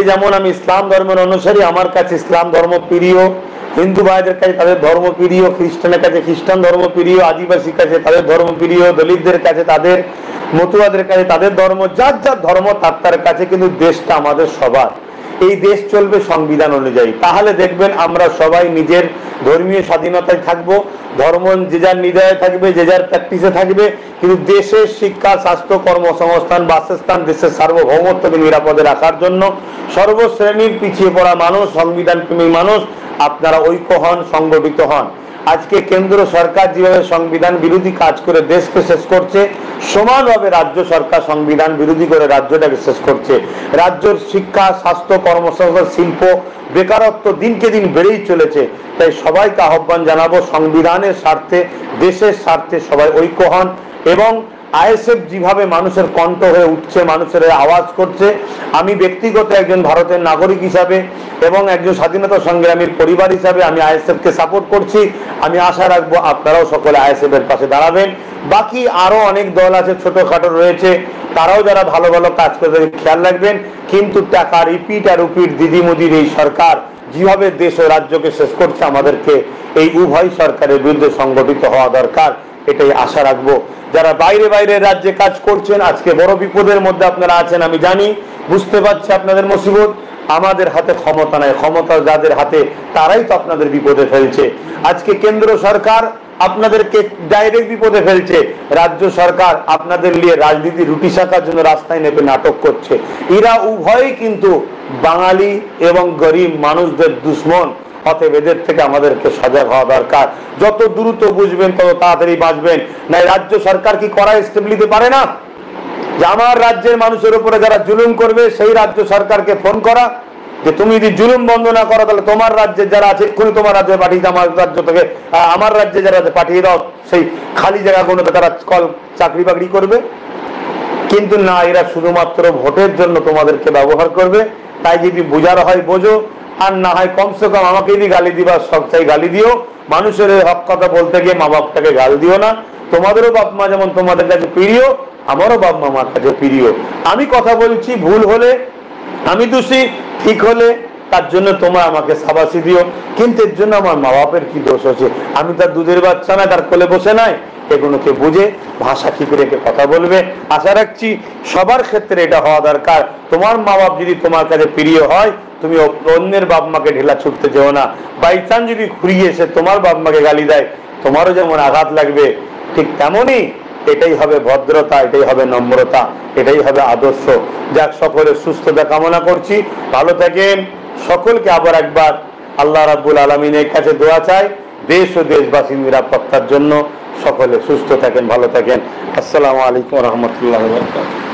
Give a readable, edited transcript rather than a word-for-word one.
যেমন আমি ইসলাম ধর্মের অনুসারী, আমার কাছে ইসলাম ধর্ম প্রিয়, হিন্দু ভাইদের কাছে তাদের ধর্ম প্রিয়, খ্রিস্টানের কাছে খ্রিস্টান ধর্ম প্রিয়, আদিবাসীর কাছে তাদের ধর্ম প্রিয়, দলিতদের কাছে তাদের, মতুয়াদের কাছে তাদের ধর্ম, যার যার ধর্ম তার কাছে, কিন্তু দেশটা আমাদের সবার। এই দেশ চলবে সংবিধান অনুযায়ী। তাহলে দেখবেন আমরা সবাই নিজের ধর্মীয় স্বাধীনতায় থাকবো, ধর্ম যে যার নির্দয়ে থাকবে, যে যার প্র্যাকটিসে থাকবে, কিন্তু দেশের শিক্ষা, স্বাস্থ্য, কর্মসংস্থান, বাসস্থান, দেশের সার্বভৌমত্বকে নিরাপদে রাখার জন্য সর্বশ্রেণীর পিছিয়ে পড়া মানুষ, সংবিধান প্রেমী মানুষ, আপনারা ঐক্য হন, সংগঠিত হন। আজকে কেন্দ্র সরকার যেভাবে সংবিধান বিরোধী কাজ করে দেশকে শেষ করছে, সমানভাবে রাজ্য সরকার সংবিধান বিরোধী করে রাজ্যটাকে শেষ করছে। রাজ্যের শিক্ষা, স্বাস্থ্য, কর্মসংস্থান, শিল্প, বেকারত্ব দিনকে দিন বেড়েই চলেছে। তাই সবাইকে আহ্বান জানাবো, সংবিধানের স্বার্থে, দেশের স্বার্থে সবাই ঐক্য হন। এবং আইএসএফ যেভাবে মানুষের কণ্ঠ হয়ে উঠছে, মানুষের আওয়াজ করছে, আমি ব্যক্তিগত একজন ভারতের নাগরিক হিসাবে এবং একজন স্বাধীনতা সংগ্রামীর পরিবার হিসাবে আমি আইএসএফকে সাপোর্ট করছি। আমি আশা রাখবো আপনারাও সকলে আইএসএফ এর পাশে দাঁড়াবেন। বাকি আরো অনেক দল আছে, ছোটখাটো রয়েছে, তারাও যারা ভালো ভালো কাজ করে খেয়াল রাখবেন। কিন্তু টাকা রিপিট আর রিপিট দিদি মোদির এই সরকার যেভাবে দেশ ও রাজ্যকে শেষ করছে, আমাদেরকে এই উভয় সরকারের বিরুদ্ধে সংগঠিত হওয়া দরকার, এটাই আশা রাখবো। যারা বাইরে বাইরে রাজ্যে কাজ করছেন, আজকে বড় বিপদের মধ্যে আপনারা আছেন, আমি জানি, বুঝতে পারছি আপনাদের মুসিবত। আমাদের হাতে ক্ষমতা নাই, ক্ষমতা যাদের হাতে তারাই তো আপনাদের বিপদে ফেলছে। আজকে কেন্দ্র সরকার আপনাদেরকে ডাইরেক্ট বিপদে ফেলছে, রাজ্য সরকার আপনাদের নিয়ে রাজনীতি রুটি শাখার জন্য রাস্তায় নেমে নাটক করছে। এরা উভয়ই কিন্তু বাঙালি এবং গরিব মানুষদের দুশ্মন। অতএব এদের থেকে আমাদেরকে সজাগ হওয়া দরকার। যত দ্রুত বুঝবেন তত তাড়াতাড়ি বাঁচবেন। না রাজ্য সরকার কি করা স্টেপ নিতে পারে না? যে আমার রাজ্যের মানুষের উপরে যারা জুলুম করবে সেই রাজ্য সরকারকে ফোন করা, যে তুমি যদি জুলুম বন্ধ না করো তাহলে তোমার রাজ্যের যারা আছে এক্ষুনি তোমার রাজ্যে পাঠিয়ে দাও, আমার রাজ্য থেকে আমার রাজ্যে যারা পাঠিয়ে দাও, সেই খালি জায়গাগুলোতে তারা চাকরি বাকরি করবে। কিন্তু না, এরা শুধুমাত্র ভোটের জন্য তোমাদেরকে ব্যবহার করবে। তাই যদি বোঝার হয় বোঝো, আর না হয় কমসে কম আমাকে যদি গালি দিবা সব চাই গালি দিও। মানুষের হক কথা বলতে গিয়ে মা বাপটাকে গাল দিও না। তোমাদেরও বাপ মা যেমন তোমাদের কাছে প্রিয়, আমারও বাপ মা আমার কাছে প্রিয়। আমি কথা বলছি, ভুল হলে আমি দোষী, ঠিক হলে তার জন্য তোমরা আমাকে শাবাশি দিও। কিন্তু এর জন্য আমার মা বাপের কি দোষ হচ্ছে? আমি তার দুধের বাচ্চা না, তার কোলে বসে নাই। এগুলোকে বুঝে ভাষা ঠিক রেখে কথা বলবে। আশা রাখছি সবার ক্ষেত্রে এটা হওয়া দরকার। তোমার মা বাপ যদি তোমার কাছে প্রিয় হয়, তুমি অন্যের বাপ মাকে ঢেলা ছুটতে যেও না। বাই চান্স যদি ঘুরিয়ে এসে তোমার বাপ মাকে গালি দেয়, তোমারও যেমন আঘাত লাগবে, ঠিক তেমনই এটাই হবে ভদ্রতা, এটাই হবে নম্রতা, এটাই হবে আদর্শ। যাক, সকলের সুস্থতা কামনা করছি, ভালো থাকেন। সকলকে আবার একবার আল্লাহ রাব্বুল আলামিনের কাছে দোয়া চাই দেশ ও দেশবাসীর নিরাপত্তার জন্য। সকলে সুস্থ থাকেন, ভালো থাকেন। আসসালামু আলাইকুম ওয়া রাহমাতুল্লাহি ওয়া বারাকাতুহু।